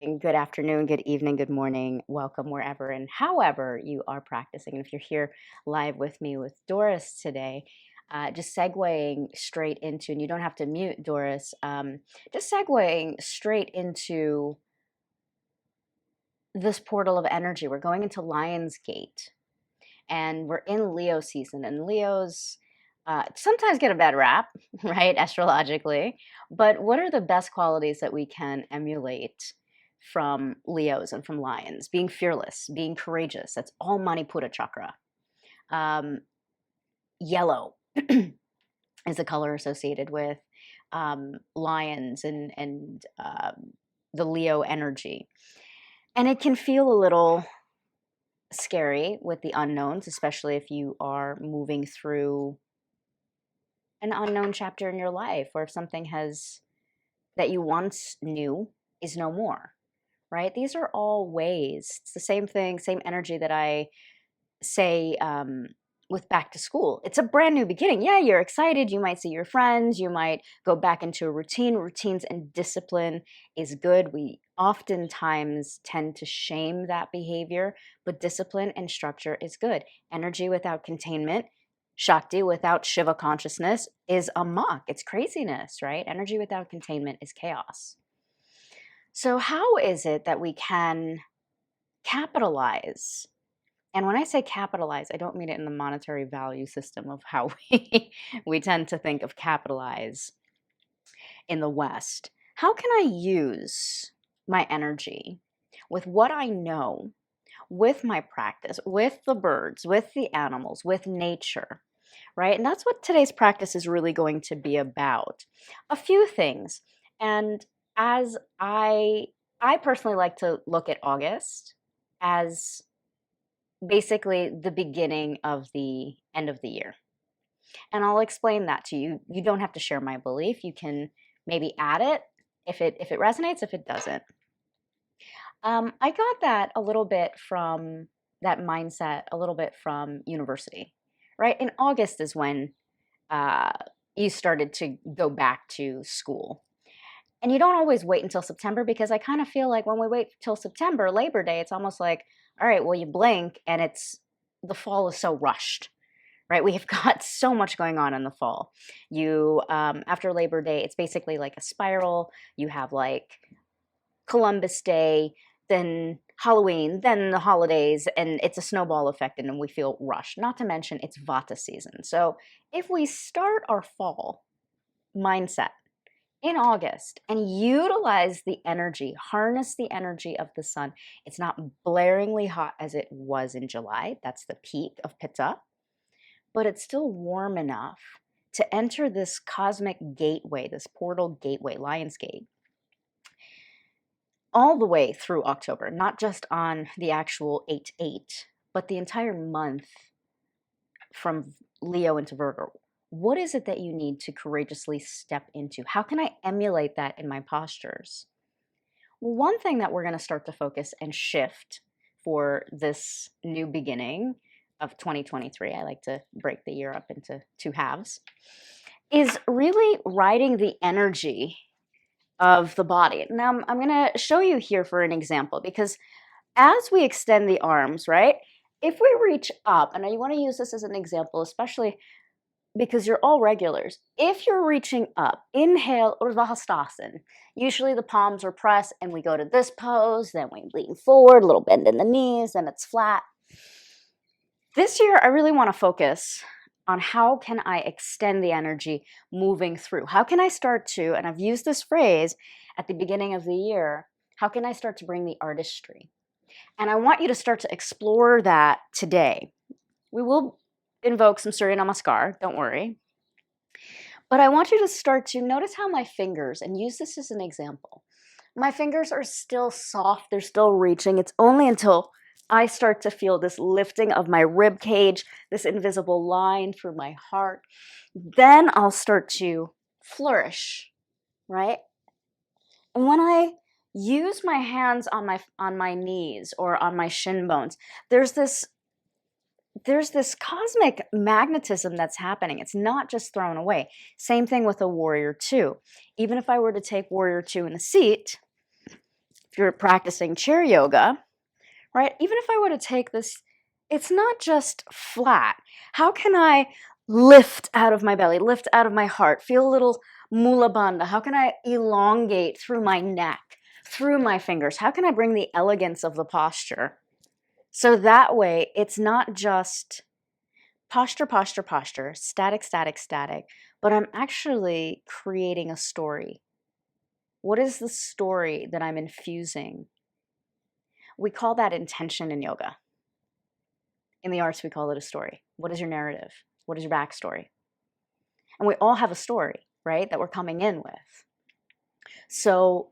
Good afternoon, good evening, good morning. Welcome wherever and however you are practicing. And if you're here live with me with Doris today, just segueing straight into, and you don't have to mute Doris, just segueing straight into this portal of energy. We're going into Lion's Gate and we're in Leo season, and Leos sometimes get a bad rap, right, astrologically. But what are the best qualities that we can emulate from Leos and from Lions? Being fearless, being courageous. That's all Manipura chakra. Um, Yellow is the color associated with lions and the Leo energy. And it can feel a little scary with the unknowns, especially if you are moving through an unknown chapter in your life, or if something has that you once knew is no more, right? These are all ways. It's the same thing, same energy that I say with back to school. It's a brand new beginning. Yeah, you're excited. You might see your friends. You might go back into a routine. Routines and discipline is good. We oftentimes tend to shame that behavior, but discipline and structure is good. Energy without containment, Shakti without Shiva consciousness is amok. It's craziness, right? Energy without containment is chaos. So how is it that we can capitalize? And when I say capitalize, I don't mean it in the monetary value system of how we tend to think of capitalize in the West. How can I use my energy with what I know, with my practice, with the birds, with the animals, with nature, right? And that's what today's practice is really going to be about. A few things. And as I personally like to look at August as basically the beginning of the end of the year. And I'll explain that to you. You don't have to share my belief. You can maybe add it if it resonates, if it doesn't. I got that a little bit from that mindset, a little bit from university, right? In August is when you started to go back to school. And you don't always wait until September, because I kind of feel like when we wait till September, Labor Day, it's almost like, all right, well, you blink and the fall is so rushed, right? We have got so much going on in the fall. After Labor Day, it's basically like a spiral. You have like Columbus Day, then Halloween, then the holidays, and it's a snowball effect, and then we feel rushed. Not to mention it's Vata season. So if we start our fall mindset in August and utilize the energy, harness the energy of the sun, it's not blaringly hot as it was in July. That's the peak of Pitta, but it's still warm enough to enter this cosmic gateway, this portal gateway, Lion's Gate, all the way through October, not just on the actual 8/8, but the entire month from Leo into Virgo. What is it that you need to courageously step into? How can I emulate that in my postures? Well, one thing that we're going to start to focus and shift for this new beginning of 2023, I like to break the year up into two halves, is really riding the energy of the body. Now, I'm going to show you here for an example, because as we extend the arms, right, if we reach up, and you want to use this as an example, especially because you're all regulars. If you're reaching up, inhale, Urdhva Usually the palms are pressed and we go to this pose, then we lean forward, a little bend in the knees, then it's flat. This year, I really want to focus on how can I extend the energy moving through? How can I start to, and I've used this phrase at the beginning of the year, how can I start to bring the artistry? And I want you to start to explore that today. We will invoke some Surya Namaskar, don't worry. But I want you to start to notice how my fingers, and use this as an example, my fingers are still soft, they're still reaching. It's only until I start to feel this lifting of my rib cage, this invisible line through my heart, then I'll start to flourish, right? And when I use my hands on my knees or on my shin bones, there's this cosmic magnetism that's happening. It's not just thrown away. Same thing with a warrior two. Even if I were to take warrior two in the seat, if you're practicing chair yoga, right? Even if I were to take this, it's not just flat. How can I lift out of my belly, lift out of my heart, feel a little mula bandha? How can I elongate through my neck, through my fingers? How can I bring the elegance of the posture? So that way, it's not just posture, posture, posture, static, static, static, but I'm actually creating a story. What is the story that I'm infusing? We call that intention in yoga. In the arts, we call it a story. What is your narrative? What is your backstory? And we all have a story, right, that we're coming in with. So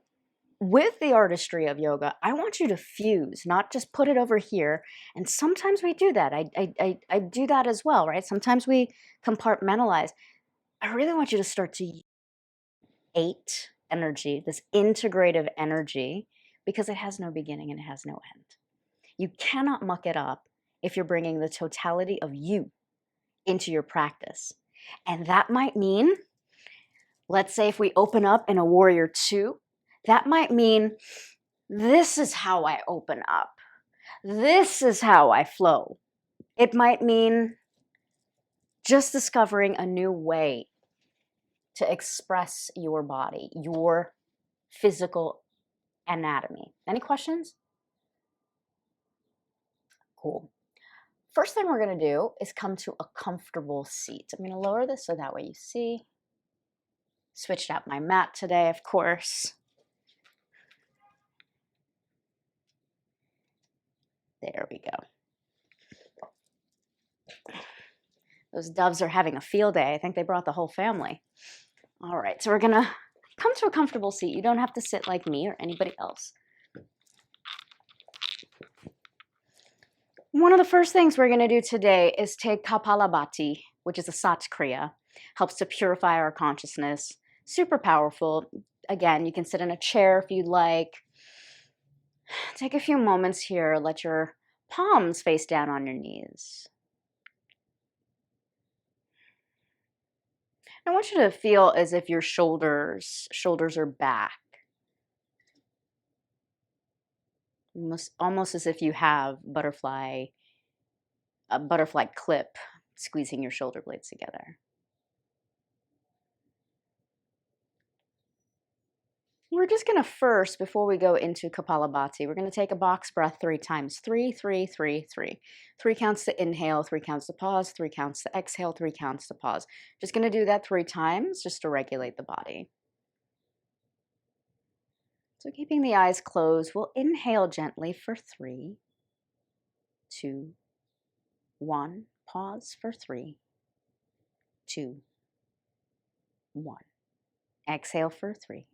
with the artistry of yoga, I want you to fuse, not just put it over here. And sometimes we do that. I do that as well, right? Sometimes we compartmentalize. I really want you to start to use 8 energy, this integrative energy, because it has no beginning and it has no end. You cannot muck it up if you're bringing the totality of you into your practice. And that might mean, let's say if we open up in a warrior 2, that might mean this is how I open up. This is how I flow. It might mean just discovering a new way to express your body, your physical anatomy. Any questions? Cool. First thing we're going to do is come to a comfortable seat. I'm going to lower this so that way you see. Switched out my mat today, of course. There we go. Those doves are having a field day. I think they brought the whole family. All right, so we're going to come to a comfortable seat. You don't have to sit like me or anybody else. One of the first things we're going to do today is take Kapalabhati, which is a Sat Kriya. Helps to purify our consciousness. Super powerful. Again, you can sit in a chair if you'd like. Take a few moments here. Let your palms face down on your knees. I want you to feel as if your shoulders are back. Almost as if you have a butterfly clip squeezing your shoulder blades together. We're just going to first, before we go into Kapalabhati, we're going to take a box breath 3 times. 3, 3, 3, 3. 3 counts to inhale, 3 counts to pause, 3 counts to exhale, 3 counts to pause. Just going to do that 3 times just to regulate the body. So keeping the eyes closed, we'll inhale gently for 3, 2, 1. Pause for 3, 2, 1. Exhale for 3,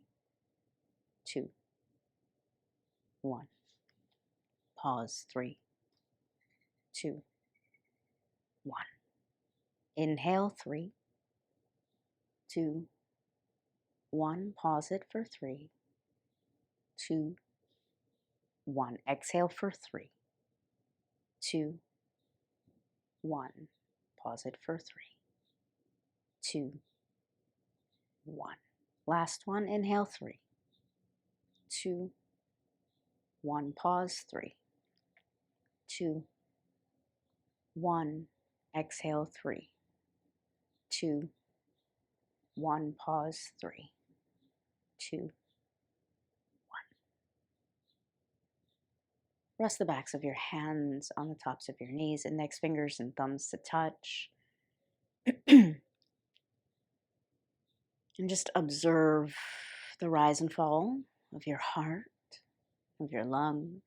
2, 1. Pause 3, 2, 1. Inhale 3, 2, 1. Pause it for 3, 2, 1. Exhale for 3, 2, 1. Pause it for 3, 2, 1. Last one. Inhale 3, 2, 1. Pause 3, 2, 1. Exhale 3, 2, 1. Pause 3, 2, 1. Rest the backs of your hands on the tops of your knees, index fingers and thumbs to touch. And just observe the rise and fall of your heart, of your lungs,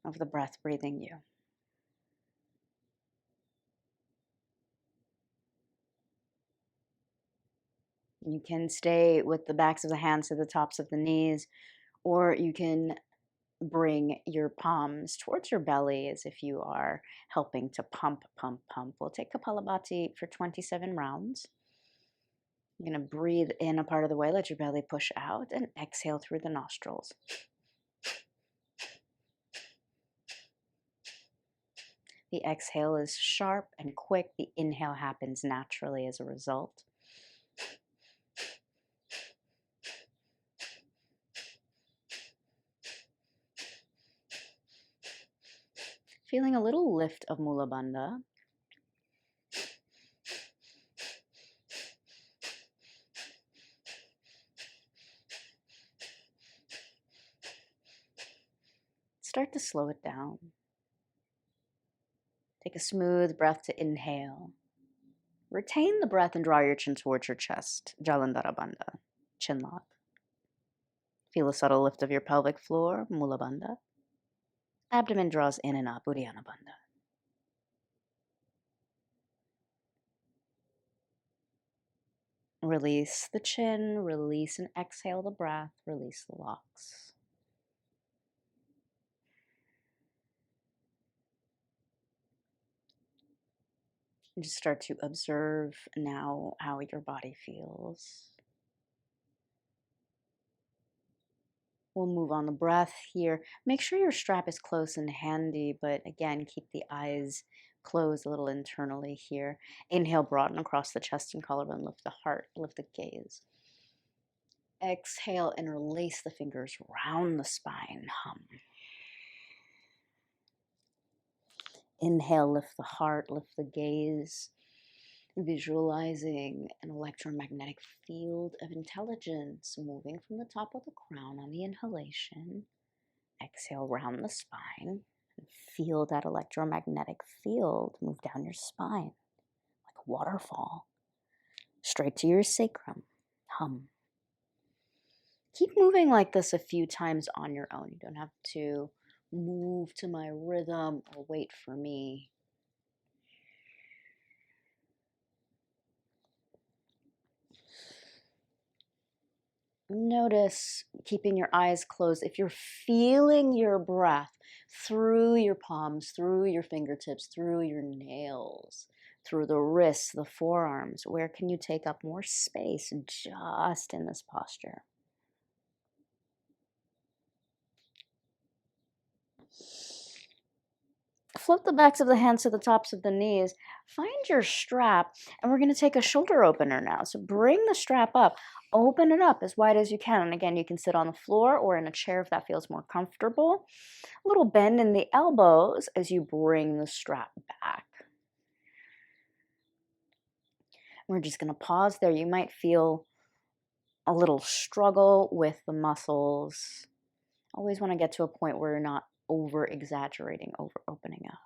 of the breath breathing you. You can stay with the backs of the hands to the tops of the knees, or you can bring your palms towards your belly as if you are helping to pump, pump, pump. We'll take Kapalabhati for 27 rounds. You're going to breathe in a part of the way, let your belly push out, and exhale through the nostrils. The exhale is sharp and quick. The inhale happens naturally as a result. Feeling a little lift of Mula Bandha. Start to slow it down. Take a smooth breath to inhale. Retain the breath and draw your chin towards your chest. Jalandhara Bandha, chin lock. Feel a subtle lift of your pelvic floor, Mula Bandha. Abdomen draws in and up, Uddiyana Bandha. Release the chin, release and exhale the breath, release the locks. And just start to observe now how your body feels. We'll move on the breath here. Make sure your strap is close and handy, but again, keep the eyes closed a little internally here. Inhale, broaden across the chest and collarbone, lift the heart, lift the gaze. Exhale, interlace the fingers, round the spine, hum. Inhale, lift the heart, lift the gaze. Visualizing an electromagnetic field of intelligence moving from the top of the crown on the inhalation. Exhale, round the spine. And feel that electromagnetic field move down your spine like a waterfall. Straight to your sacrum. Hum. Keep moving like this a few times on your own. You don't have to move to my rhythm or wait for me. Notice, keeping your eyes closed, if you're feeling your breath through your palms, through your fingertips, through your nails, through the wrists, the forearms, where can you take up more space just in this posture? Float the backs of the hands to the tops of the knees. Find your strap, and we're going to take a shoulder opener now. So bring the strap up, open it up as wide as you can. And again, you can sit on the floor or in a chair if that feels more comfortable. A little bend in the elbows as you bring the strap back. We're just going to pause there. You might feel a little struggle with the muscles. Always want to get to a point where you're not over exaggerating, over opening up.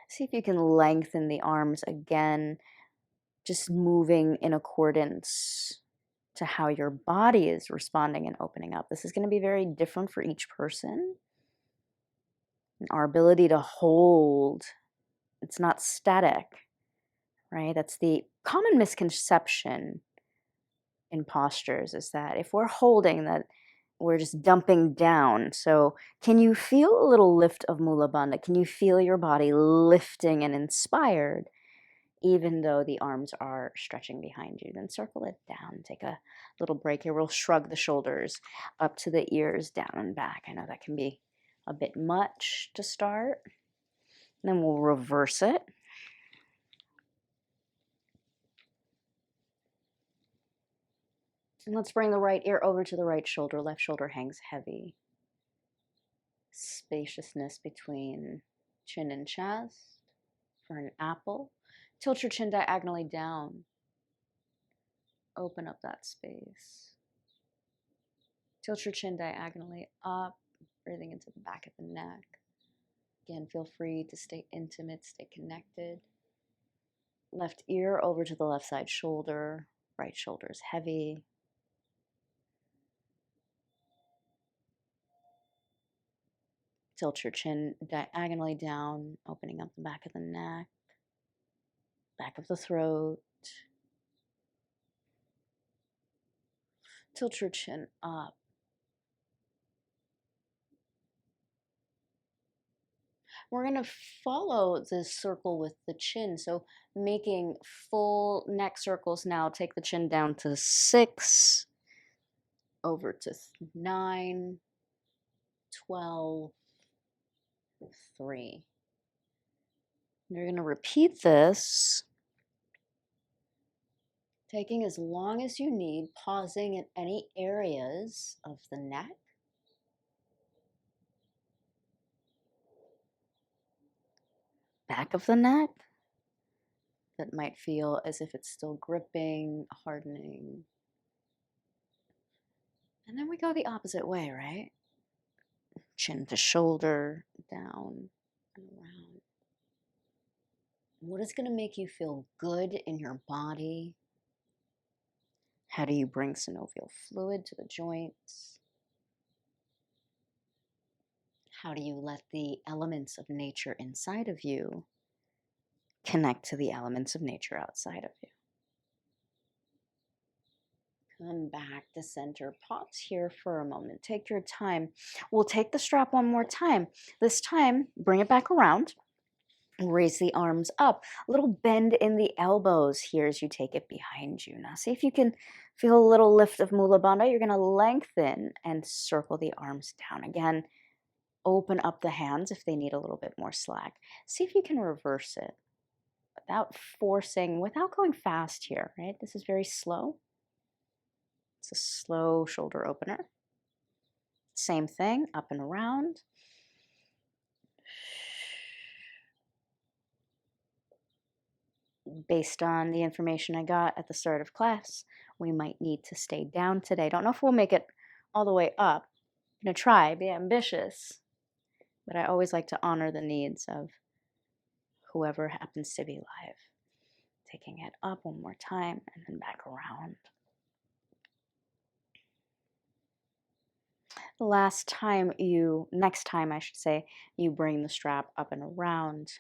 See if you can lengthen the arms again, just moving in accordance to how your body is responding and opening up. This is going to be very different for each person. And our ability to hold, it's not static, right? That's the common misconception in postures, is that if we're holding, that we're just dumping down. So can you feel a little lift of Mula Bandha? Can you feel your body lifting and inspired, even though the arms are stretching behind you? Then circle it down. Take a little break here. We'll shrug the shoulders up to the ears, down and back. I know that can be a bit much to start. And then we'll reverse it. And let's bring the right ear over to the right shoulder. Left shoulder hangs heavy. Spaciousness between chin and chest for an apple. Tilt your chin diagonally down. Open up that space. Tilt your chin diagonally up, breathing into the back of the neck. Again, feel free to stay intimate, stay connected. Left ear over to the left side shoulder. Right shoulder is heavy. Tilt your chin diagonally down, opening up the back of the neck, back of the throat. Tilt your chin up. We're going to follow this circle with the chin. So making full neck circles now. Take the chin down to 6, over to 9, 12, 3. You're going to repeat this Taking as long as you need, pausing in any areas of the neck. Back of the neck that might feel as if it's still gripping, hardening. And then we go the opposite way, right? Chin to shoulder, down and around. What is going to make you feel good in your body? How do you bring synovial fluid to the joints? How do you let the elements of nature inside of you connect to the elements of nature outside of you? Come back to center. Pause here for a moment. Take your time. We'll take the strap one more time. This time, bring it back around. Raise the arms up. A little bend in the elbows here as you take it behind you. Now see if you can feel a little lift of Mula Bandha. You're going to lengthen and circle the arms down. Again, open up the hands if they need a little bit more slack. See if you can reverse it without forcing, without going fast here, right? This is very slow. It's a slow shoulder opener. Same thing, up and around. Based on the information I got at the start of class, we might need to stay down today. Don't know if we'll make it all the way up. I'm going to try, be ambitious. But I always like to honor the needs of whoever happens to be live. Taking it up one more time and then back around. Next time I should say, you bring the strap up and around.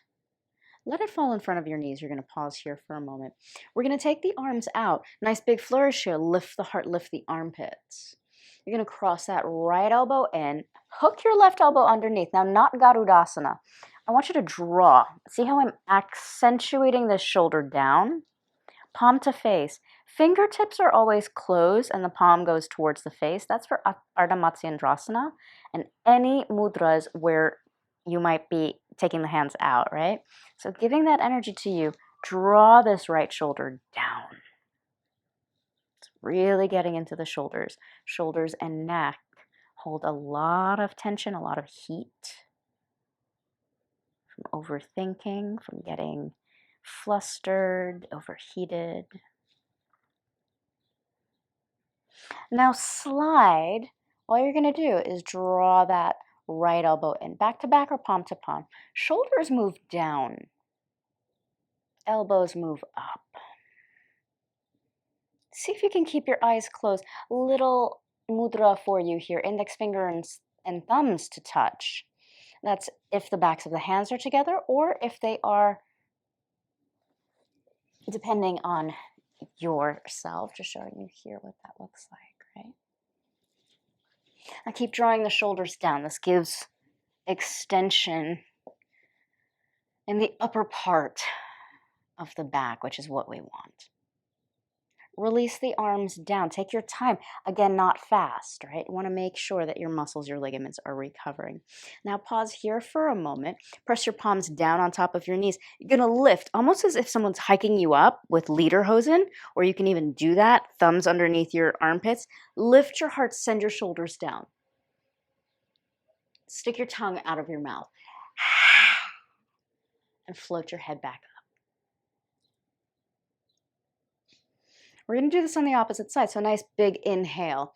Let it fall in front of your knees. You're going to pause here for a moment. We're going to take the arms out. Nice big flourish here. Lift the heart, lift the armpits. You're going to cross that right elbow in. Hook your left elbow underneath. Now, not Garudasana. I want you to draw. See how I'm accentuating this shoulder down? Palm to face. Fingertips are always closed and the palm goes towards the face. That's for Ardha Matsyendrasana and any mudras where you might be taking the hands out, right? So giving that energy to you, draw this right shoulder down. It's really getting into the shoulders. Shoulders and neck hold a lot of tension, a lot of heat from overthinking, from getting flustered, overheated. Now slide. All you're going to do is draw that right elbow in, back to back or palm to palm. Shoulders move down. Elbows move up. See if you can keep your eyes closed. Little mudra for you here, index finger and thumbs to touch. That's if the backs of the hands are together or if they are, depending on yourself. Just showing you here what that looks like, right? Now keep drawing the shoulders down. This gives extension in the upper part of the back, which is what we want. Release the arms down. Take your time. Again, not fast, right? You want to make sure that your muscles, your ligaments are recovering. Now pause here for a moment. Press your palms down on top of your knees. You're going to lift almost as if someone's hiking you up with lederhosen, or you can even do that, thumbs underneath your armpits. Lift your heart, send your shoulders down. Stick your tongue out of your mouth. And float your head back up. We're going to do this on the opposite side. So a nice big inhale.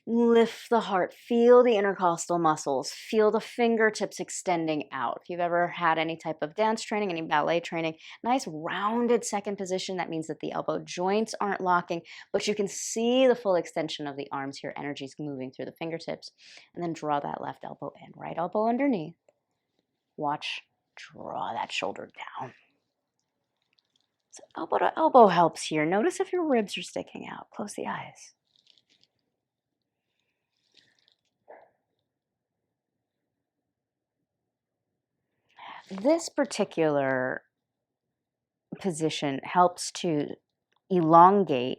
Lift the heart. Feel the intercostal muscles. Feel the fingertips extending out. If you've ever had any type of dance training, any ballet training, nice rounded second position. That means that the elbow joints aren't locking, but you can see the full extension of the arms here. Energy's moving through the fingertips. And then draw that left elbow in. Right elbow underneath. Watch. Draw that shoulder down. So elbow to elbow helps here. Notice if your ribs are sticking out. Close the eyes. This particular position helps to elongate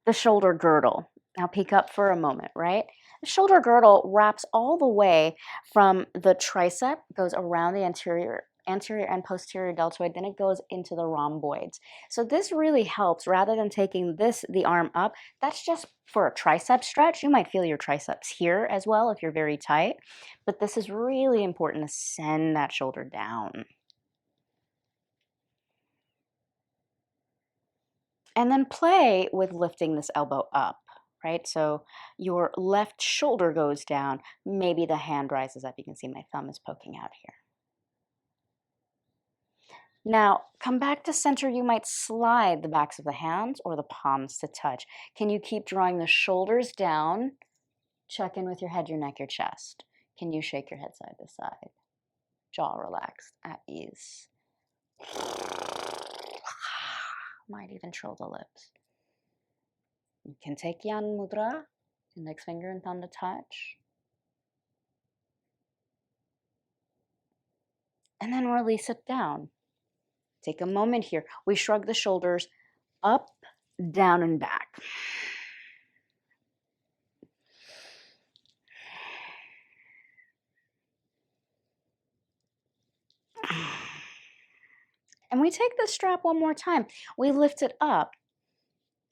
the shoulder girdle. Now peek up for a moment, right? The shoulder girdle wraps all the way from the tricep, goes around the anterior anterior and posterior deltoid, then it goes into the rhomboids. So this really helps rather than taking the arm up. That's just for a tricep stretch. You might feel your triceps here as well if you're very tight, but this is really important to send that shoulder down. And then play with lifting this elbow up, right? So your left shoulder goes down. Maybe the hand rises up. You can see my thumb is poking out here. Now, come back to center. You might slide the backs of the hands or the palms to touch. Can you keep drawing the shoulders down? Check in with your head, your neck, your chest. Can you shake your head side to side? Jaw relaxed, at ease. Might even trill the lips. You can take Yan Mudra, index finger and thumb to touch. And then release it down. Take a moment here. We shrug the shoulders up, down, and back. And we take the strap one more time. We lift it up.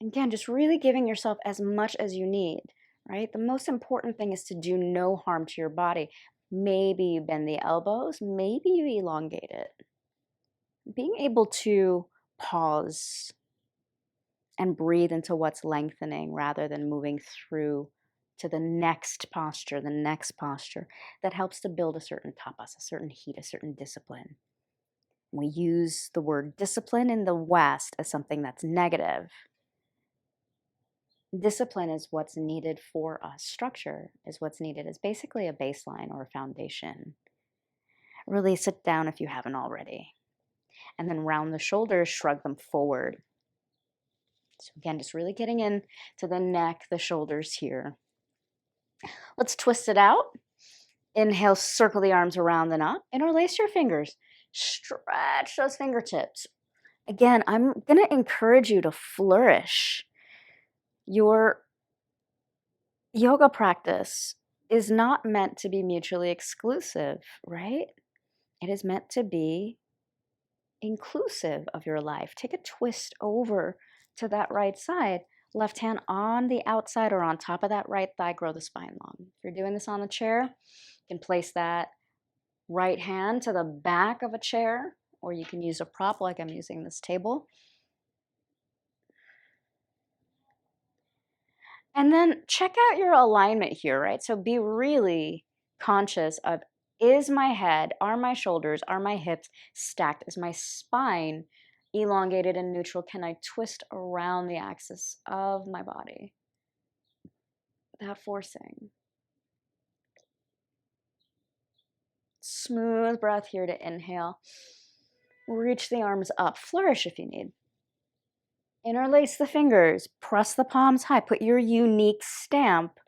Again, just really giving yourself as much as you need, right? The most important thing is to do no harm to your body. Maybe you bend the elbows, maybe you elongate it. Being able to pause and breathe into what's lengthening rather than moving through to the next posture, that helps to build a certain tapas, a certain heat, a certain discipline. We use the word discipline in the West as something that's negative. Discipline is what's needed for us. Structure is what's needed. It's basically a baseline or a foundation. Release it down if you haven't already. And then round the shoulders, shrug them forward. So again, just really getting in to the neck, the shoulders here. Let's twist it out. Inhale, circle the arms around and up. Interlace your fingers. Stretch those fingertips. Again, I'm going to encourage you to flourish. Your yoga practice is not meant to be mutually exclusive, right? It is meant to be inclusive of your life. Take a twist over to that right side. Left hand on the outside or on top of that right thigh, grow the spine long. If you're doing this on the chair, you can place that right hand to the back of a chair, or you can use a prop like I'm using this table. And then check out your alignment here, right? So be really conscious of, is my head, are my shoulders, are my hips stacked? Is my spine elongated and neutral? Can I twist around the axis of my body without forcing? Smooth breath here to inhale. Reach the arms up. Flourish if you need. Interlace the fingers. Press the palms high. Put your unique stamp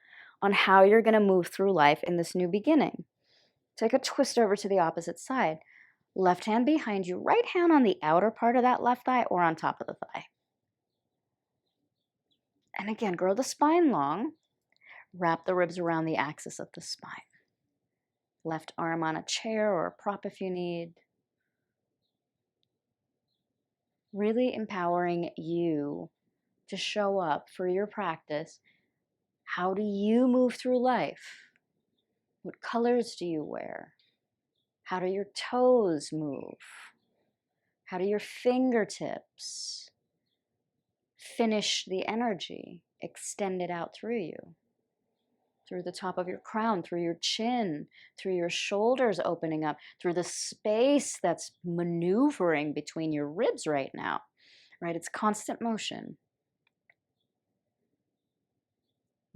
on how you're going to move through life in this new beginning. Take a twist over to the opposite side. Left hand behind you. Right hand on the outer part of that left thigh or on top of the thigh. And again, grow the spine long. Wrap the ribs around the axis of the spine. Left arm on a chair or a prop if you need. Really empowering you to show up for your practice. How do you move through life? What colors do you wear? How do your toes move? How do your fingertips finish the energy, extend it out through you? Through the top of your crown, through your chin, through your shoulders opening up, through the space that's maneuvering between your ribs right now, right? It's constant motion.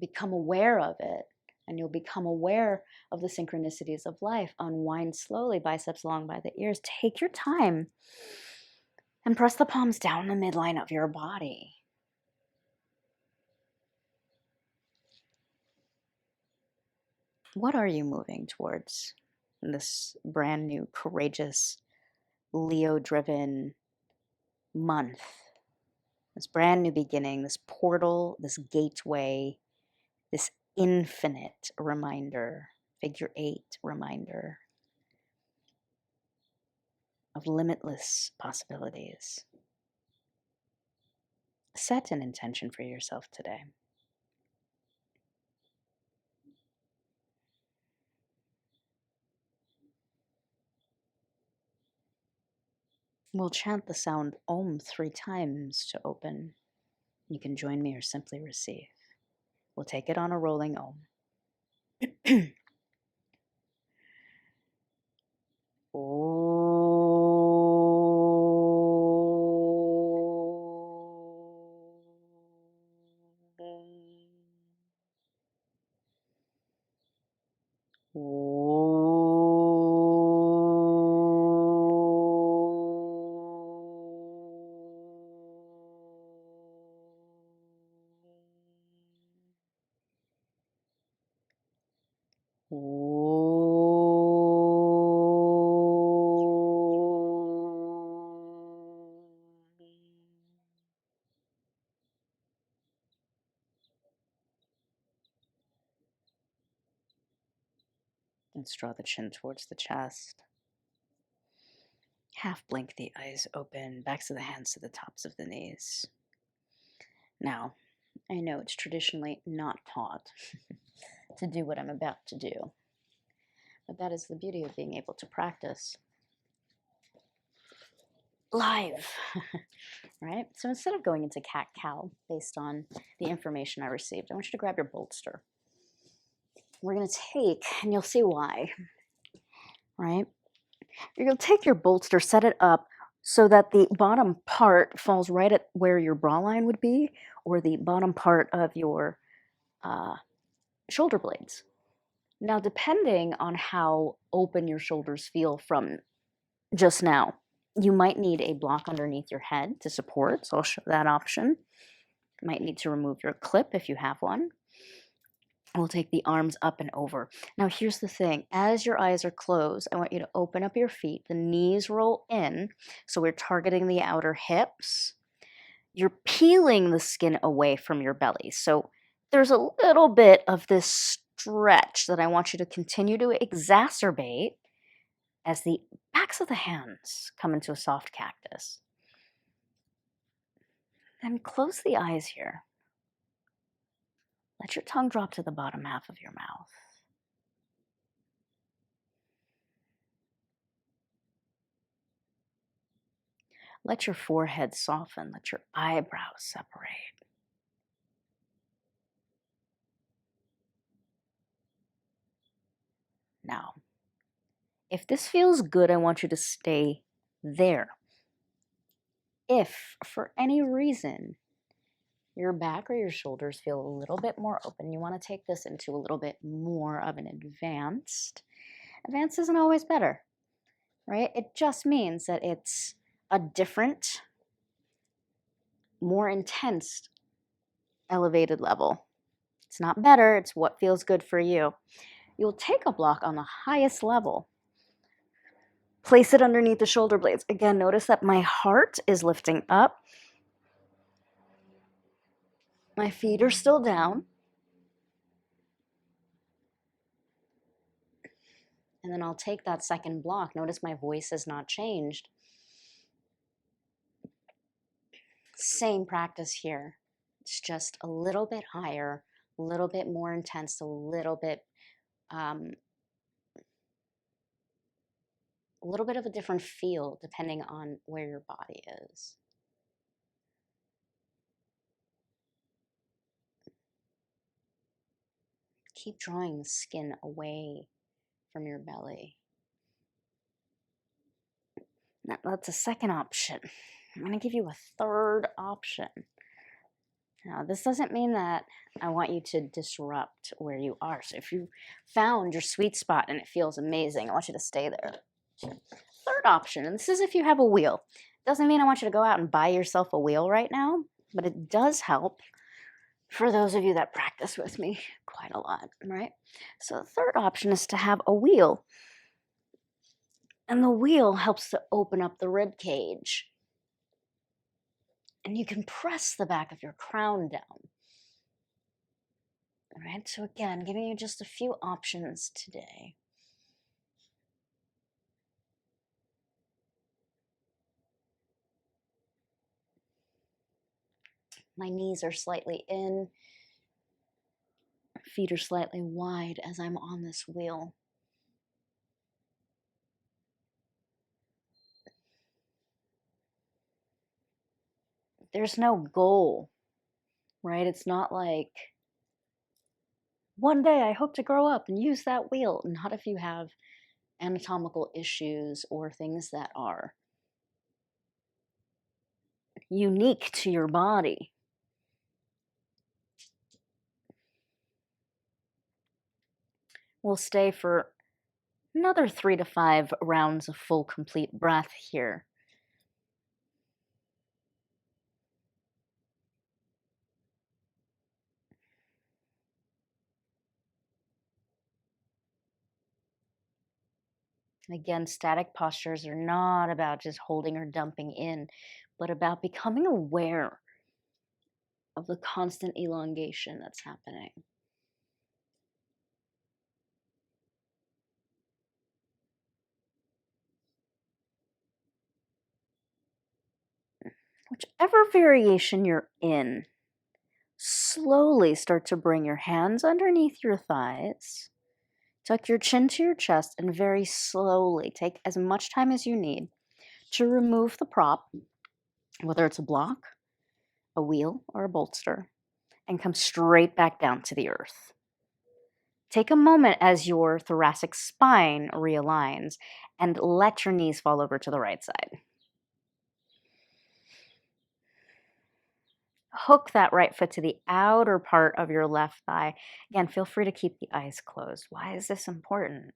Become aware of it, and you'll become aware of the synchronicities of life. Unwind slowly, biceps long by the ears. Take your time and press the palms down the midline of your body. What are you moving towards in this brand new, courageous, Leo-driven month? This brand new beginning, this portal, this gateway, this infinite reminder, figure 8 reminder. of limitless possibilities. Set an intention for yourself today. We'll chant the sound Om 3 times to open. You can join me or simply receive. We'll take it on a rolling Om. Let's draw the chin towards the chest. Half blink the eyes open, backs of the hands to the tops of the knees. Now, I know it's traditionally not taught to do what I'm about to do, but that is the beauty of being able to practice live, right? So instead of going into cat-cow based on the information I received, I want you to grab your bolster. We're going to take, and you'll see why, right? You're going to take your bolster, set it up so that the bottom part falls right at where your bra line would be, or the bottom part of your shoulder blades. Now, depending on how open your shoulders feel from just now, you might need a block underneath your head to support, so I'll show that option. You might need to remove your clip if you have one. We'll take the arms up and over. Now, here's the thing. As your eyes are closed, I want you to open up your feet. The knees roll in, so we're targeting the outer hips. You're peeling the skin away from your belly. So there's a little bit of this stretch that I want you to continue to exacerbate as the backs of the hands come into a soft cactus. And close the eyes here. Let your tongue drop to the bottom half of your mouth. Let your forehead soften. Let your eyebrows separate. Now, if this feels good, I want you to stay there. If, for any reason, your back or your shoulders feel a little bit more open, you want to take this into a little bit more of an advanced. Advanced isn't always better, right? It just means that it's a different, more intense, elevated level. It's not better, it's what feels good for you. You'll take a block on the highest level. Place it underneath the shoulder blades. Again, notice that my heart is lifting up. My feet are still down. And then I'll take that second block. Notice my voice has not changed. Same practice here. It's just a little bit higher, a little bit more intense, a little bit of a different feel depending on where your body is. Keep drawing the skin away from your belly. Now, that's a second option. I'm going to give you a third option. Now, this doesn't mean that I want you to disrupt where you are. So if you found your sweet spot and it feels amazing, I want you to stay there. Third option, and this is if you have a wheel. Doesn't mean I want you to go out and buy yourself a wheel right now, but it does help for those of you that practice with me quite a lot, right? So the third option is to have a wheel. And the wheel helps to open up the rib cage. And you can press the back of your crown down. All right, so again, giving you just a few options today. My knees are slightly in, feet are slightly wide as I'm on this wheel. There's no goal, right? It's not like, one day I hope to grow up and use that wheel. Not if you have anatomical issues or things that are unique to your body. We'll stay for another 3 to 5 rounds of full, complete breath here. Again, static postures are not about just holding or dumping in, but about becoming aware of the constant elongation that's happening. Whichever variation you're in, slowly start to bring your hands underneath your thighs. Tuck your chin to your chest and very slowly take as much time as you need to remove the prop, whether it's a block, a wheel, or a bolster, and come straight back down to the earth. Take a moment as your thoracic spine realigns and let your knees fall over to the right side. Hook that right foot to the outer part of your left thigh. Again, feel free to keep the eyes closed. Why is this important?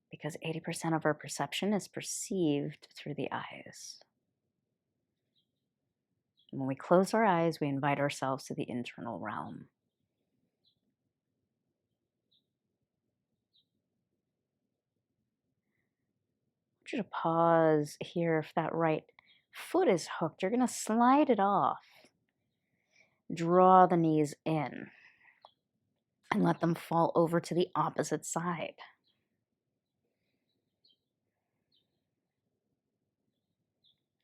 Because 80% of our perception is perceived through the eyes. When we close our eyes, we invite ourselves to the internal realm. I want you to pause here. If that right foot is hooked, you're going to slide it off. Draw the knees in and let them fall over to the opposite side.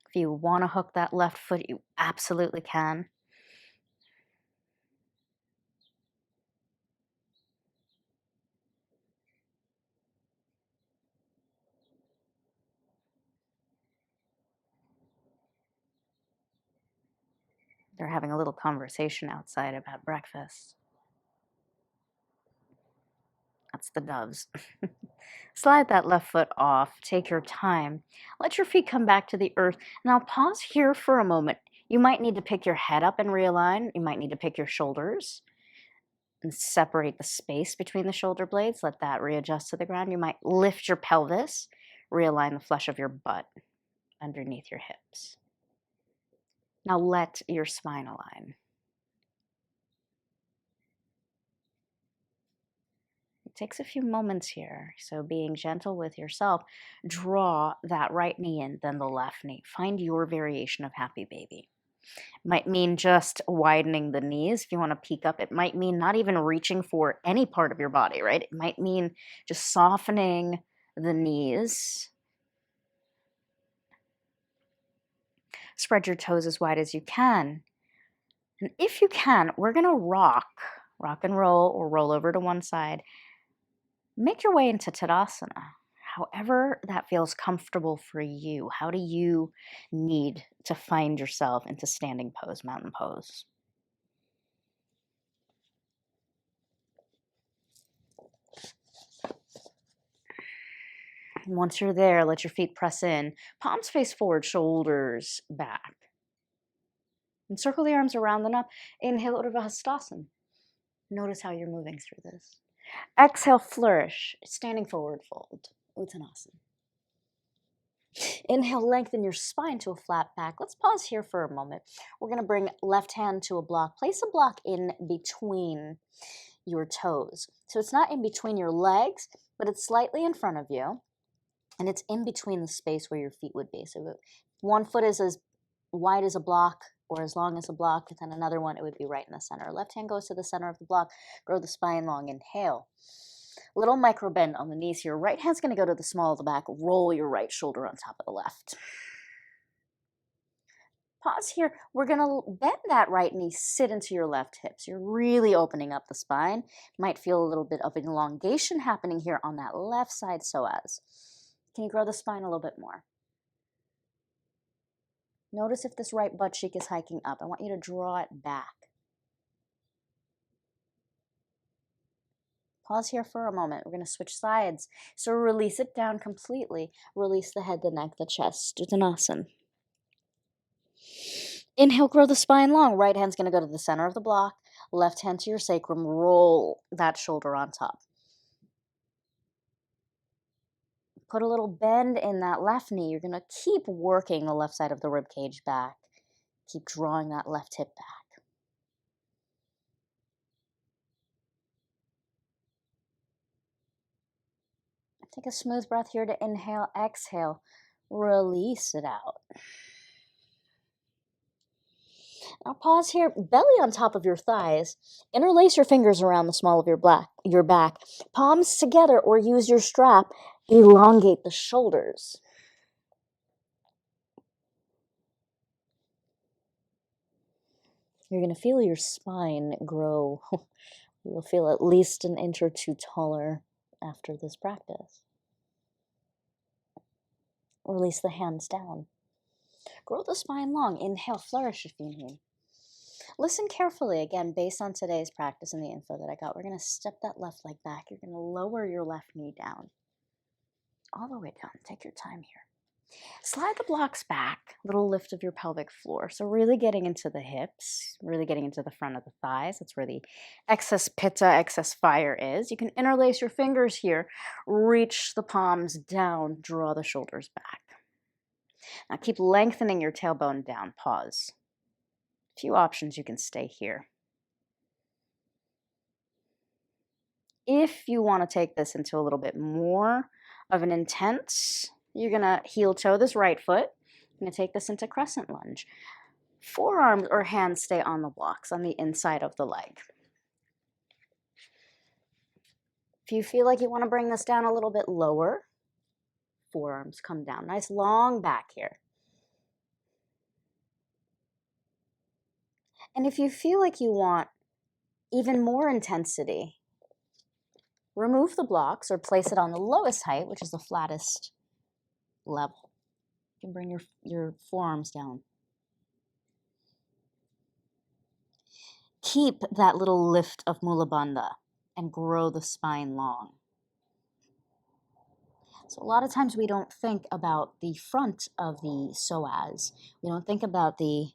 If you want to hook that left foot, you absolutely can. They're having a little conversation outside about breakfast. That's the doves. Slide that left foot off. Take your time. Let your feet come back to the earth. Now pause here for a moment. You might need to pick your head up and realign. You might need to pick your shoulders and separate the space between the shoulder blades. Let that readjust to the ground. You might lift your pelvis. Realign the flesh of your butt underneath your hips. Now let your spine align. It takes a few moments here, so being gentle with yourself, draw that right knee in, then the left knee. Find your variation of happy baby. It might mean just widening the knees if you want to peek up. It might mean not even reaching for any part of your body, right? It might mean just softening the knees. Spread your toes as wide as you can. And if you can, we're going to rock and roll, or roll over to one side. Make your way into Tadasana, however that feels comfortable for you. How do you need to find yourself into standing pose, mountain pose? And once you're there, let your feet press in. Palms face forward, shoulders back. And circle the arms around the neck. Inhale, Urdhva Hastasana. Notice how you're moving through this. Exhale, flourish, standing forward fold, Uttanasana. Inhale, lengthen your spine to a flat back. Let's pause here for a moment. We're going to bring left hand to a block. Place a block in between your toes. So it's not in between your legs, but it's slightly in front of you. And it's in between the space where your feet would be. So one foot is as wide as a block or as long as a block, and then another one, it would be right in the center. Left hand goes to the center of the block. Grow the spine long. Inhale. Little micro bend on the knees here. Right hand's going to go to the small of the back. Roll your right shoulder on top of the left. Pause here. We're going to bend that right knee, sit into your left hips. You're really opening up the spine. Might feel a little bit of an elongation happening here on that left side psoas. Can you grow the spine a little bit more? Notice if this right butt cheek is hiking up. I want you to draw it back. Pause here for a moment. We're going to switch sides. So release it down completely. Release the head, the neck, the chest. Uttanasana. Inhale, grow the spine long. Right hand's going to go to the center of the block. Left hand to your sacrum. Roll that shoulder on top. Put a little bend in that left knee. You're going to keep working the left side of the rib cage back. Keep drawing that left hip back. Take a smooth breath here to inhale, exhale, release it out. Now pause here, belly on top of your thighs. Interlace your fingers around the small of your back. Palms together or use your strap. Elongate the shoulders. You're going to feel your spine grow. You'll feel at least an inch or two taller after this practice. Release the hands down. Grow the spine long. Inhale, flourish if you need. Listen carefully, again, based on today's practice and the info that I got. We're going to step that left leg back. You're going to lower your left knee down. All the way down. Take your time here. Slide the blocks back. Little lift of your pelvic floor. So really getting into the hips, really getting into the front of the thighs. That's where the excess pitta, excess fire is. You can interlace your fingers here. Reach the palms down. Draw the shoulders back. Now keep lengthening your tailbone down. Pause. A few options, you can stay here. If you want to take this into a little bit more of an intense, you're going to heel toe this right foot. You're going to take this into crescent lunge. Forearms or hands stay on the blocks on the inside of the leg. If you feel like you want to bring this down a little bit lower, forearms come down. Nice long back here. And if you feel like you want even more intensity, remove the blocks or place it on the lowest height, which is the flattest level. You can bring your forearms down. Keep that little lift of Mula Bandha and grow the spine long. So a lot of times we don't think about the front of the psoas. We don't think about the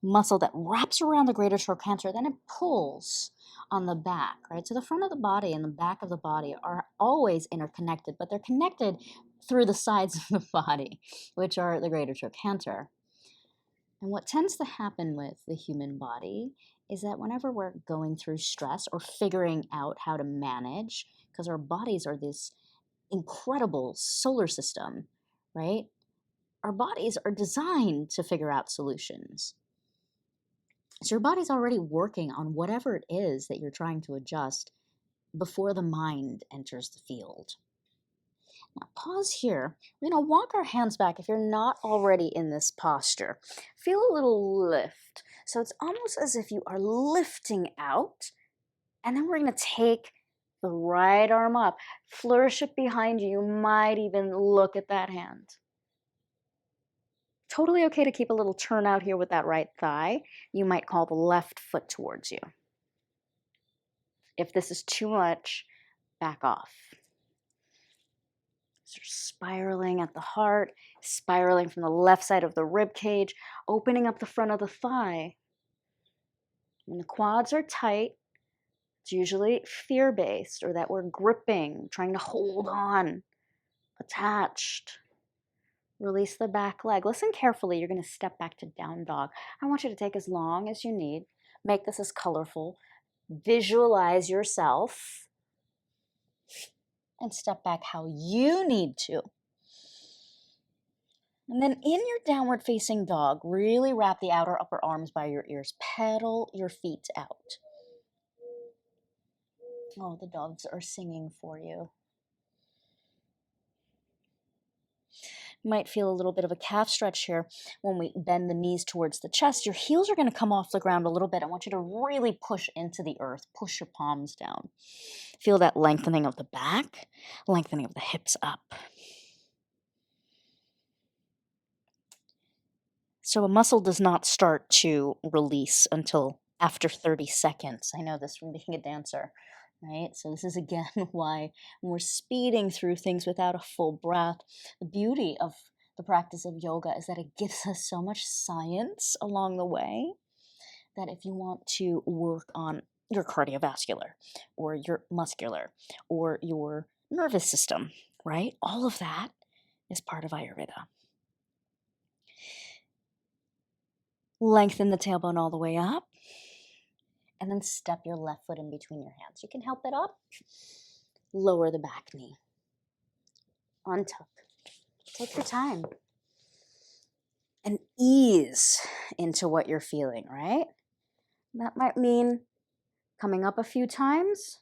muscle that wraps around the greater trochanter, then it pulls on the back, right? So the front of the body and the back of the body are always interconnected, but they're connected through the sides of the body, which are the greater trochanter. And what tends to happen with the human body is that whenever we're going through stress or figuring out how to manage, because our bodies are this incredible solar system, right? Our bodies are designed to figure out solutions. So your body's already working on whatever it is that you're trying to adjust before the mind enters the field. Now pause here. We're going to walk our hands back if you're not already in this posture. Feel a little lift. So it's almost as if you are lifting out, and then we're going to take the right arm up. Flourish it behind you. You might even look at that hand. Totally okay to keep a little turn out here with that right thigh. You might call the left foot towards you. If this is too much, back off. So spiraling at the heart, spiraling from the left side of the rib cage, opening up the front of the thigh. When the quads are tight, it's usually fear-based, or that we're gripping, trying to hold on, attached. Release the back leg. Listen carefully. You're going to step back to down dog. I want you to take as long as you need. Make this as colorful. Visualize yourself and step back how you need to. And then in your downward facing dog, really wrap the outer upper arms by your ears. Pedal your feet out. Oh, the dogs are singing for you. You might feel a little bit of a calf stretch here when we bend the knees towards the chest. Your heels are going to come off the ground a little bit. I want you to really push into the earth. Push your palms down. Feel that lengthening of the back, lengthening of the hips up. So a muscle does not start to release until after 30 seconds. I know this from being a dancer, right? So this is again why when we're speeding through things without a full breath, the beauty of the practice of yoga is that it gives us so much science along the way that if you want to work on your cardiovascular or your muscular or your nervous system, right? All of that is part of Ayurveda. Lengthen the tailbone all the way up, and then step your left foot in between your hands. You can help it up. Lower the back knee. Untuck. Take your time. And ease into what you're feeling, right? That might mean coming up a few times,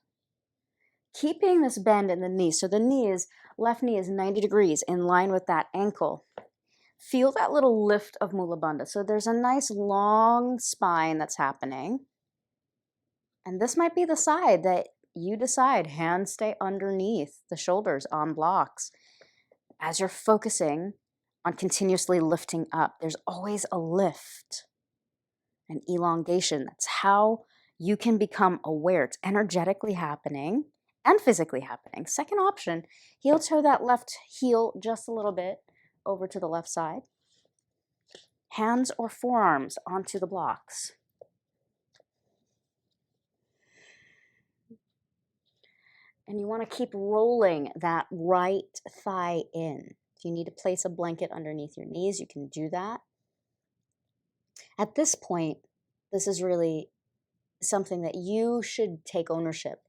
keeping this bend in the knee. So the left knee is 90 degrees in line with that ankle. Feel that little lift of Mula Bandha. So there's a nice long spine that's happening. And this might be the side that you decide, hands stay underneath the shoulders on blocks. As you're focusing on continuously lifting up, there's always a lift, an elongation. That's how you can become aware. It's energetically happening and physically happening. Second option, heel toe that left heel just a little bit over to the left side. Hands or forearms onto the blocks. And you want to keep rolling that right thigh in. If you need to place a blanket underneath your knees, you can do that. At this point, this is really something that you should take ownership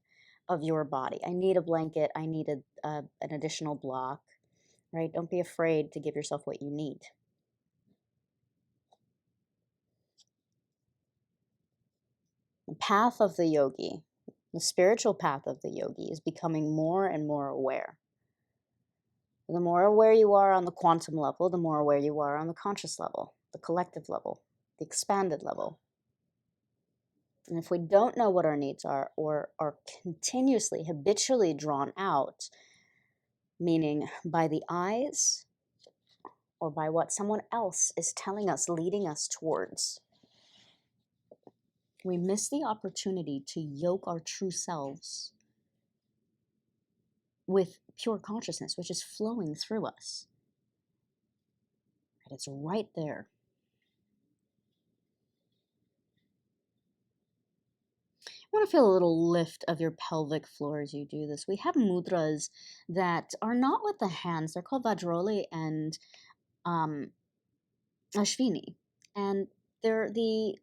of your body. I need a blanket. I need an additional block, right? Don't be afraid to give yourself what you need. The path of the yogi, the spiritual path of the yogi, is becoming more and more aware. The more aware you are on the quantum level, the more aware you are on the conscious level, the collective level, the expanded level. And if we don't know what our needs are, or are continuously, habitually drawn out, meaning by the eyes or by what someone else is telling us, leading us towards, we miss the opportunity to yoke our true selves with pure consciousness, which is flowing through us. And it's right there. You want to feel a little lift of your pelvic floor as you do this. We have mudras that are not with the hands. They're called Vajroli and Ashvini. And they're the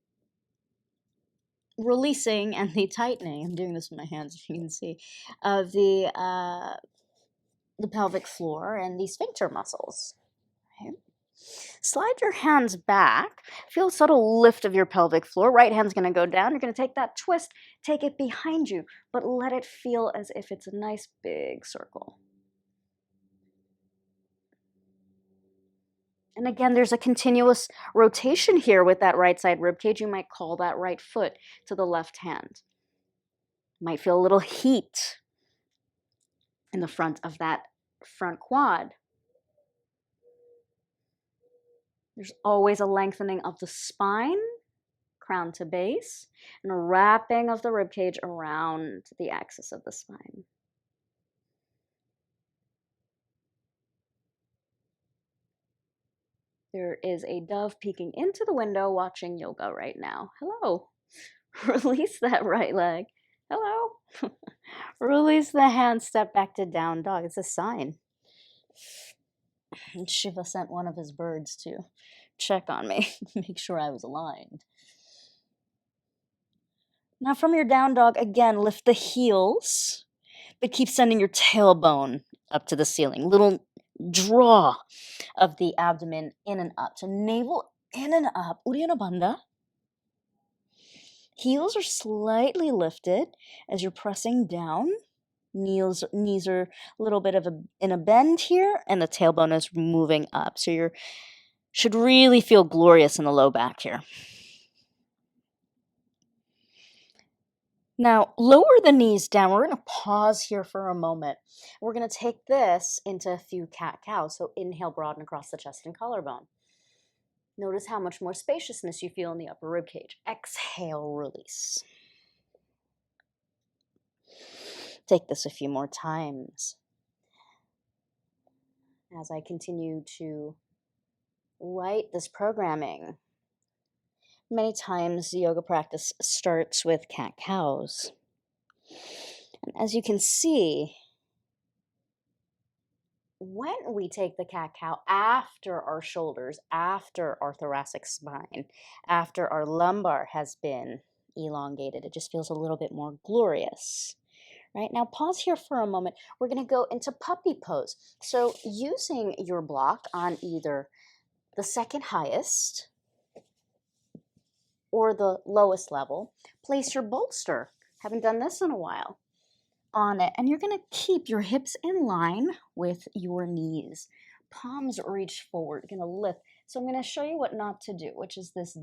releasing and the tightening, I'm doing this with my hands if you can see, of the pelvic floor and the sphincter muscles. Okay. Slide your hands back. Feel a subtle lift of your pelvic floor. Right hand's going to go down. You're going to take that twist, take it behind you, but let it feel as if it's a nice big circle. And again, there's a continuous rotation here with that right side rib cage. You might call that right foot to the left hand. You might feel a little heat in the front of that front quad. There's always a lengthening of the spine, crown to base, and a wrapping of the rib cage around the axis of the spine. There is a dove peeking into the window watching yoga right now. Hello. Release that right leg. Hello. Release the hand, step back to down dog. It's a sign. And Shiva sent one of his birds to check on me, make sure I was aligned. Now from your down dog, again, lift the heels, but keep sending your tailbone up to the ceiling. Little draw of the abdomen in and up. So navel in and up, Uddiyana Bandha. Heels are slightly lifted as you're pressing down, Knees are a little bit in a bend here, and the tailbone is moving up. So you should really feel glorious in the low back here. Now, lower the knees down. We're going to pause here for a moment. We're going to take this into a few cat-cows. So inhale, broaden across the chest and collarbone. Notice how much more spaciousness you feel in the upper rib cage. Exhale, release. Take this a few more times. As I continue to write this programming, many times the yoga practice starts with cat-cows. And as you can see, when we take the cat-cow after our shoulders, after our thoracic spine, after our lumbar has been elongated, it just feels a little bit more glorious. Right, now pause here for a moment. We're going to go into puppy pose. So using your block on either the second highest or the lowest level, place your bolster, haven't done this in a while, on it. And you're going to keep your hips in line with your knees. Palms reach forward, going to lift. So I'm going to show you what not to do, which is this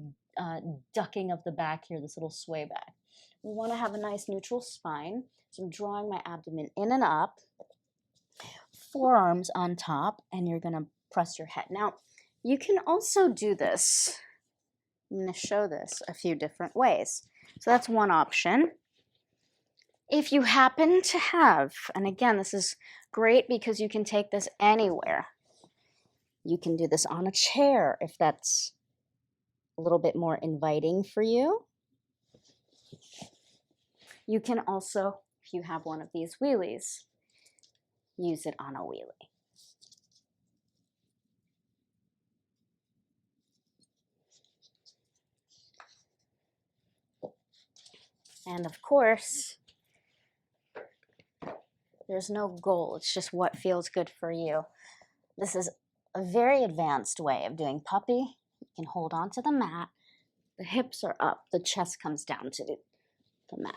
ducking of the back here, this little sway back. We want to have a nice neutral spine. So I'm drawing my abdomen in and up, forearms on top, and you're going to press your head. Now, you can also do this. I'm going to show this a few different ways. So that's one option. If you happen to have, and again, this is great because you can take this anywhere. You can do this on a chair if that's a little bit more inviting for you. You can also, if you have one of these wheelies, use it on a wheelie. And of course, there's no goal. It's just what feels good for you. This is a very advanced way of doing puppy. You can hold on to the mat. The hips are up. The chest comes down to the mat.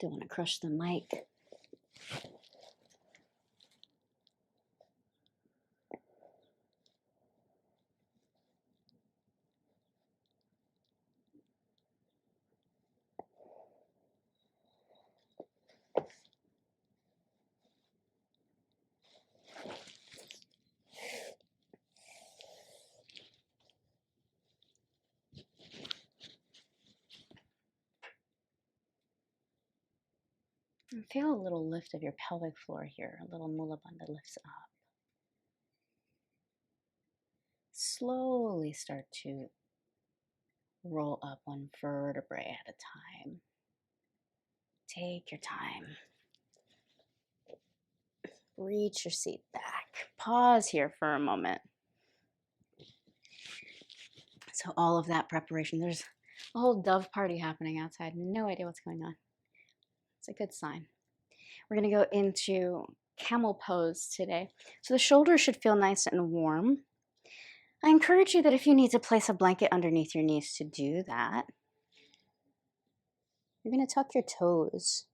Don't want to crush the mic. And feel a little lift of your pelvic floor here, a little mula bandha lifts up. Slowly start to roll up one vertebrae at a time. Take your time. Reach your seat back. Pause here for a moment. So all of that preparation, there's a whole dove party happening outside. No idea what's going on. It's a good sign. We're going to go into camel pose today. So the shoulders should feel nice and warm. I encourage you that if you need to place a blanket underneath your knees to do that. You're going to tuck your toes.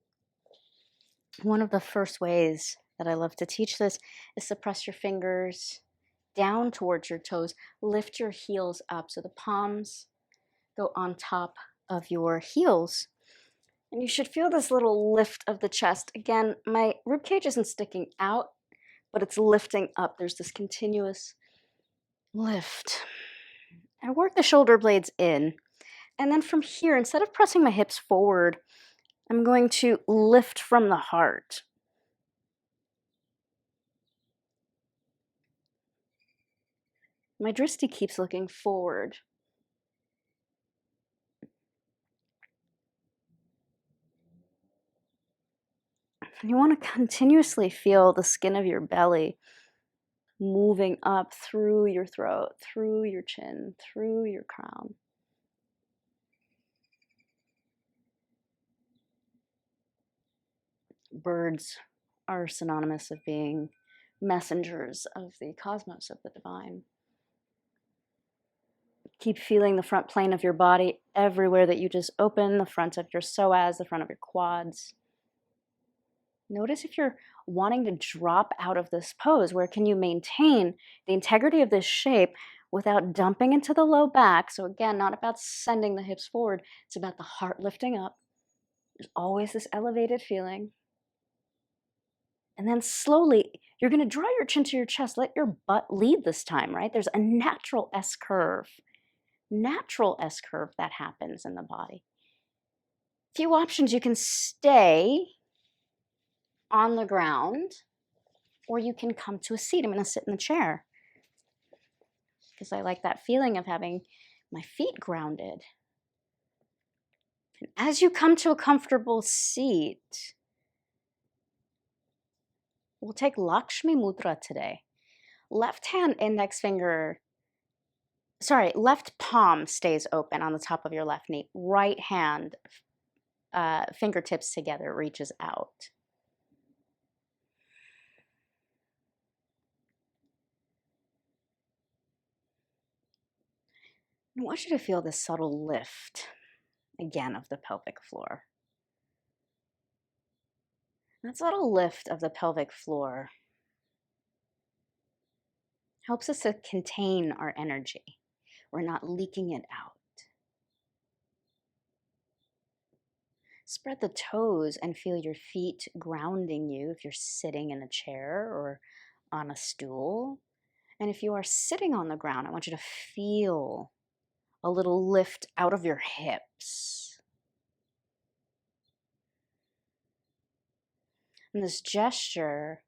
One of the first ways that I love to teach this is to press your fingers down towards your toes. Lift your heels up so the palms go on top of your heels. And you should feel this little lift of the chest. Again, my ribcage isn't sticking out, but it's lifting up. There's this continuous lift. I work the shoulder blades in. And then from here, instead of pressing my hips forward, I'm going to lift from the heart. My drishti keeps looking forward. And you want to continuously feel the skin of your belly moving up through your throat, through your chin, through your crown. Birds are synonymous of being messengers of the cosmos, of the divine. Keep feeling the front plane of your body everywhere that you just open, the front of your psoas, the front of your quads. Notice if you're wanting to drop out of this pose, where can you maintain the integrity of this shape without dumping into the low back? So again, not about sending the hips forward. It's about the heart lifting up. There's always this elevated feeling. And then slowly, you're going to draw your chin to your chest. Let your butt lead this time, right? There's a natural S curve that happens in the body. Few options. You can stay on the ground, or you can come to a seat. I'm going to sit in the chair because I like that feeling of having my feet grounded. And as you come to a comfortable seat, we'll take Lakshmi Mudra today. Left palm stays open on the top of your left knee. Right hand, fingertips together, reaches out. I want you to feel this subtle lift, again, of the pelvic floor. That subtle lift of the pelvic floor helps us to contain our energy. We're not leaking it out. Spread the toes and feel your feet grounding you if you're sitting in a chair or on a stool. And if you are sitting on the ground, I want you to feel a little lift out of your hips. And this gesture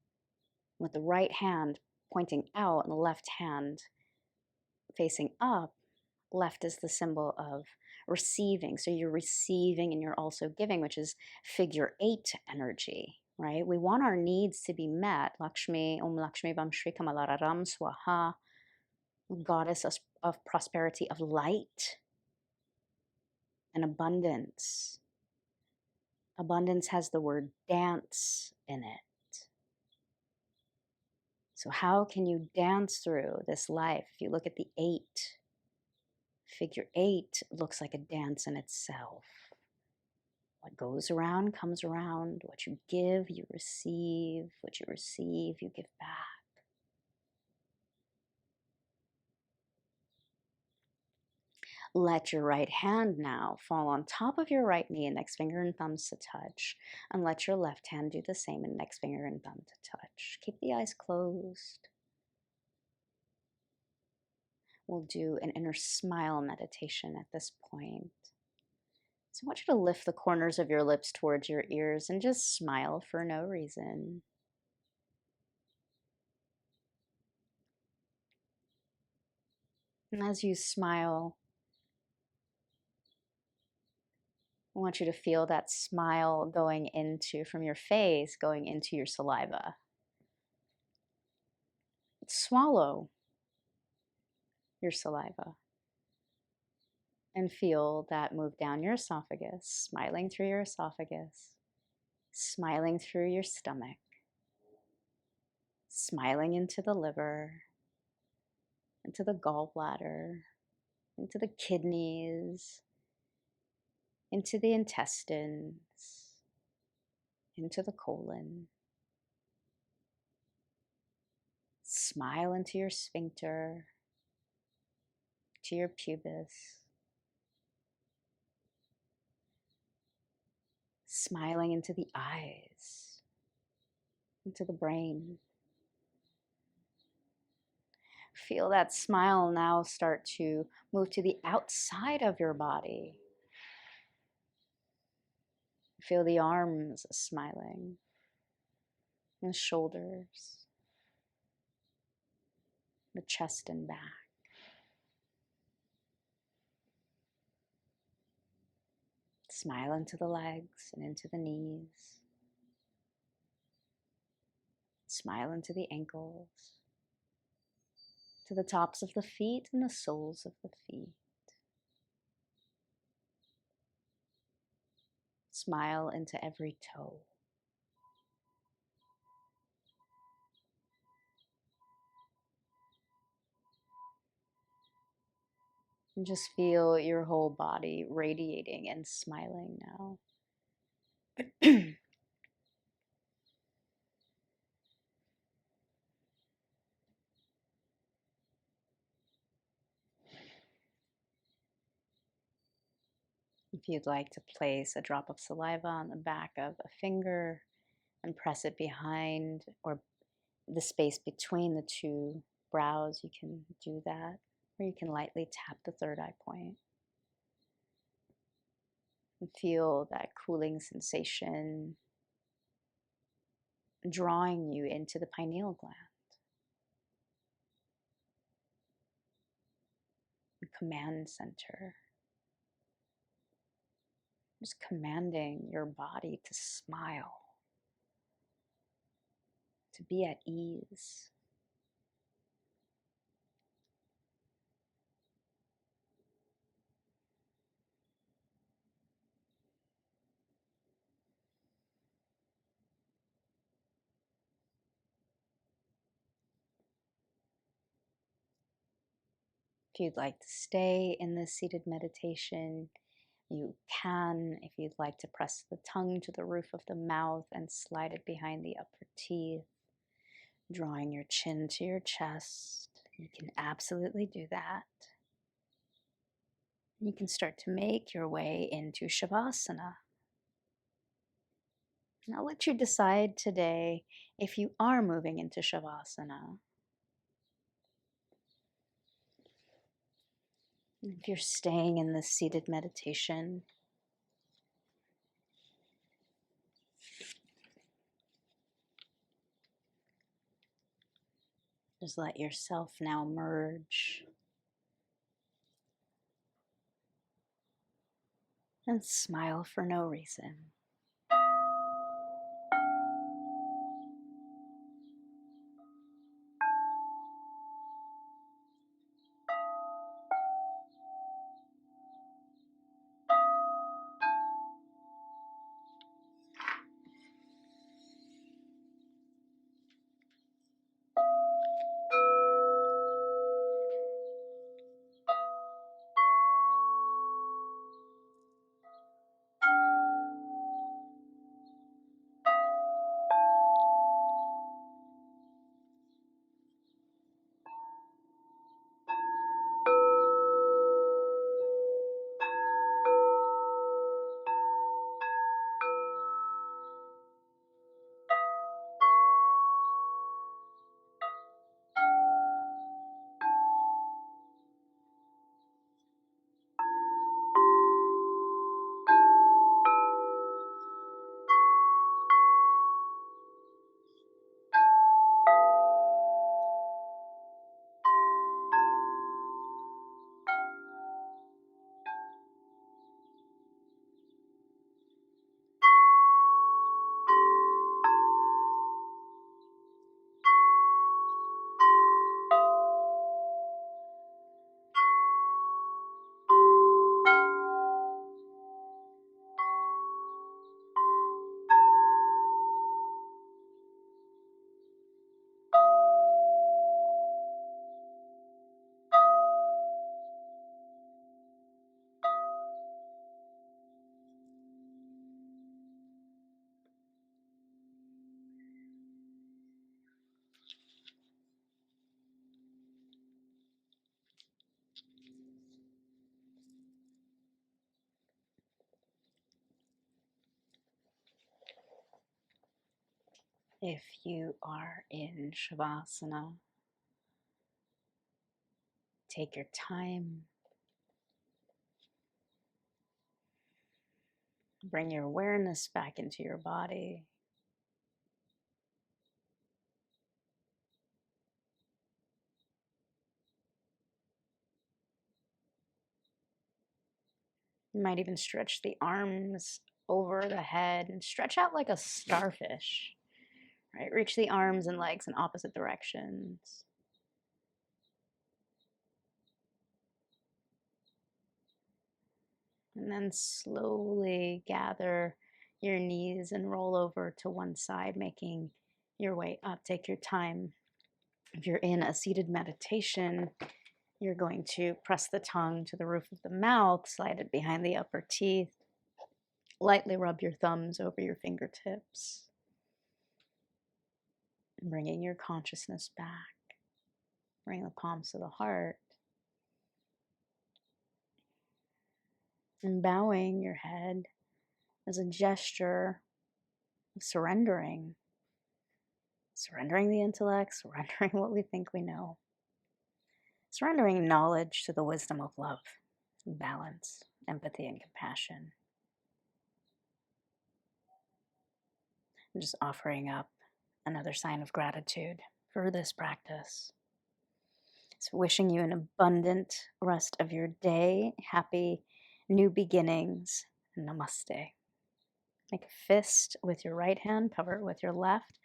with the right hand pointing out and the left hand facing up, left is the symbol of receiving. So you're receiving and you're also giving, which is figure 8 energy, right? We want our needs to be met. Lakshmi, Lakshmi 𝗔𝗿𝘁𝗀𝘀𝘁𝘀 Swaha, goddess of prosperity, of light and abundance. Abundance has the word dance in it. So how can you dance through this life? If you look at the 8, figure 8 looks like a dance in itself. What goes around comes around. What you give, you receive. What you receive, you give back. Let your right hand now fall on top of your right knee, index finger and thumbs to touch. And let your left hand do the same, index finger and thumb to touch. Keep the eyes closed. We'll do an inner smile meditation at this point. So I want you to lift the corners of your lips towards your ears and just smile for no reason. And as you smile, I want you to feel that smile going into, from your face, going into your saliva. Swallow your saliva and feel that move down your esophagus, smiling through your esophagus, smiling through your stomach, smiling into the liver, into the gallbladder, into the kidneys, into the intestines, into the colon. Smile into your sphincter, to your pubis. Smiling into the eyes, into the brain. Feel that smile now start to move to the outside of your body. Feel the arms smiling, the shoulders, the chest and back. Smile into the legs and into the knees. Smile into the ankles, to the tops of the feet and the soles of the feet. Smile into every toe. And just feel your whole body radiating and smiling now. If you'd like to place a drop of saliva on the back of a finger and press it behind or the space between the two brows, you can do that. Or you can lightly tap the third eye point. And feel that cooling sensation drawing you into the pineal gland. The command center. Just commanding your body to smile, to be at ease. If you'd like to stay in this seated meditation, you can. If you'd like to press the tongue to the roof of the mouth and slide it behind the upper teeth, drawing your chin to your chest, you can absolutely do that. You can start to make your way into Shavasana. And I'll let you decide today if you are moving into Shavasana. If you're staying in this seated meditation, just let yourself now merge and smile for no reason. If you are in Shavasana, take your time. Bring your awareness back into your body. You might even stretch the arms over the head and stretch out like a starfish, right? Reach the arms and legs in opposite directions. And then slowly gather your knees and roll over to one side, making your way up. Take your time. If you're in a seated meditation, You're going to press the tongue to the roof of the mouth, slide it behind the upper teeth, lightly rub your thumbs over your fingertips, and bringing your consciousness back. Bring the palms to the heart, and bowing your head as a gesture of surrendering the intellect, surrendering what we think we know, surrendering knowledge to the wisdom of love, balance, empathy, and compassion. I'm just offering up another sign of gratitude for this practice. So wishing you an abundant rest of your day, happy new beginnings. Namaste. Make a fist with your right hand, cover it with your left.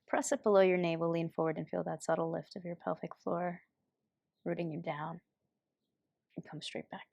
Press it below your navel, lean forward and feel that subtle lift of your pelvic floor, rooting you down. And come straight back